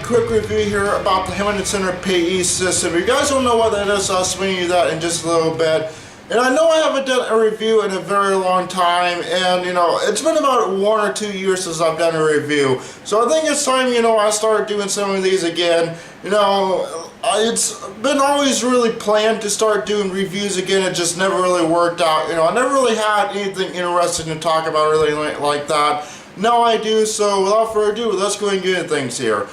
quick review here about the Hamilton Center payee system. If you guys don't know what that is, I'll explain you that in just a little bit. And I know I haven't done a review in a very long time, and it's been about 1 or 2 years since I've done a review. So I think it's time, I started doing some of these again. It's been always really planned to start doing reviews again. It just never really worked out. I never really had anything interesting to talk about really like that. Now I do, so without further ado, let's go ahead and get into things here.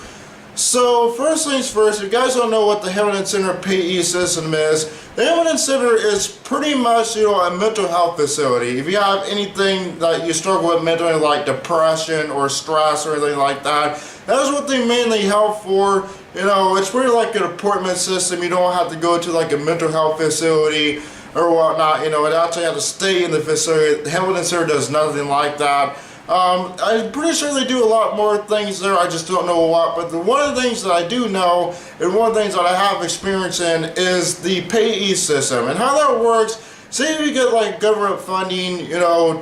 So first things first, if you guys don't know what the Hamilton Center payee system is, the Hamilton Center is pretty much a mental health facility. If you have anything that you struggle with mentally, like depression or stress or anything like that, that's what they mainly help for. It's pretty like an appointment system. You don't have to go to like a mental health facility or whatnot. It actually have to stay in the facility. The Hamilton Center does nothing like that. I'm pretty sure they do a lot more things there, I just don't know what, but one of the things that I do know, and one of the things that I have experience in, is the payee system. And how that works, say if you get like government funding,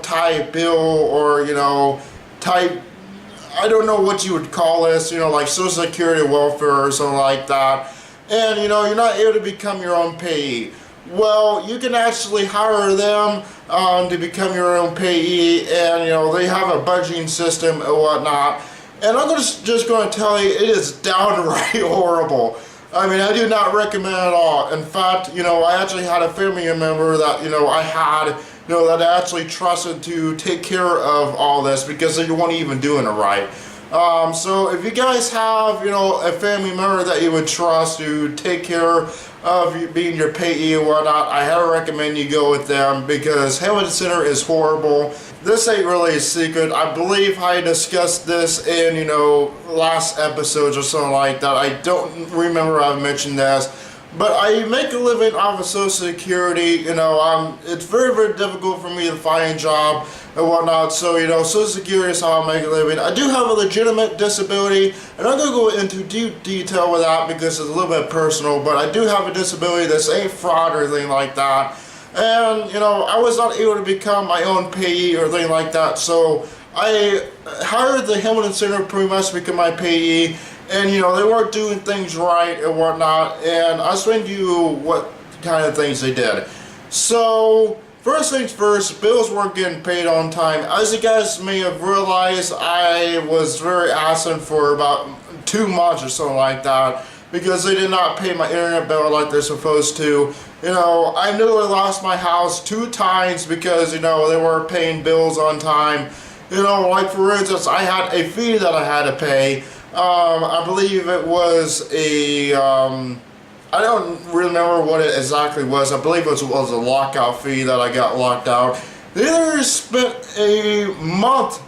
type bill, or type, I don't know what you would call this, like Social Security, welfare, or something like that, and you're not able to become your own payee. Well, you can actually hire them to become your own payee, and they have a budgeting system and whatnot. And I'm just going to tell you, it is downright horrible. I mean, I do not recommend it at all. In fact, I actually had a family member that I had that I actually trusted to take care of all this because they weren't even doing it right. So if you guys have a family member that you would trust to take care of you being your payee or whatnot, I highly recommend you go with them because Hamilton Center is horrible. This ain't really a secret. I believe I discussed this in last episodes or something like that. I don't remember I mentioned this. But I make a living off of Social Security. It's very, very difficult for me to find a job and whatnot. So, Social Security is how I make a living. I do have a legitimate disability, and I'm going to go into deep detail with that because it's a little bit personal. But I do have a disability that ain't fraud or anything like that. And, I was not able to become my own payee or anything like that. So I hired the Hamilton Center pretty much to become my payee. And they weren't doing things right and whatnot, and I'll explain to you what kind of things they did. So, first things first, bills weren't getting paid on time. As you guys may have realized, I was very absent for about 2 months or something like that, because they did not pay my internet bill like they're supposed to. I nearly lost my house 2 times because, they weren't paying bills on time. Like for instance, I had a fee that I had to pay. I believe it was a, I don't remember what it exactly was. I believe it was a lockout fee that I got locked out. They literally spent a month,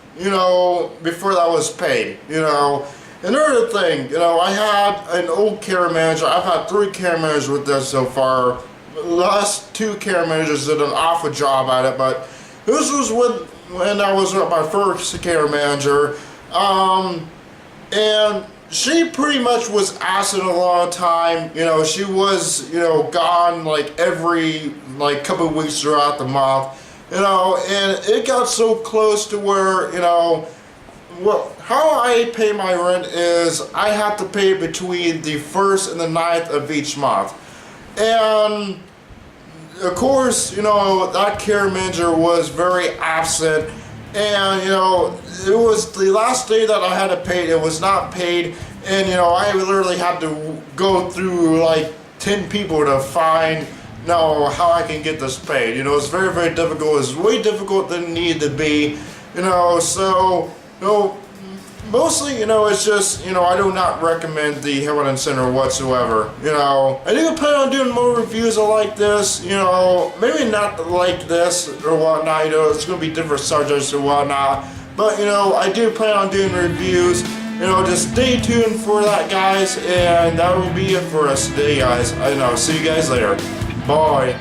before that was paid, And another thing, I had an old care manager. I've had 3 care managers with this so far. The last 2 care managers did an awful job at it, but this was when I was with my first care manager. And she pretty much was absent a lot of time. She was, gone like every couple of weeks throughout the month. And it got so close to where, well, how I pay my rent is I have to pay between the 1st and the 9th of each month. And of course, that care manager was very absent. And it was the last day that I had to pay it. It was not paid, and I literally had to go through like 10 people to find how I can get this paid. It's very, very difficult. It's way difficult than it needed to be. So mostly, it's just, I do not recommend the Hamilton Center whatsoever. I do plan on doing more reviews like this, maybe not like this or whatnot, it's going to be different subjects or whatnot. But, I do plan on doing reviews. Just stay tuned for that, guys, and that will be it for us today, guys. See you guys later. Bye.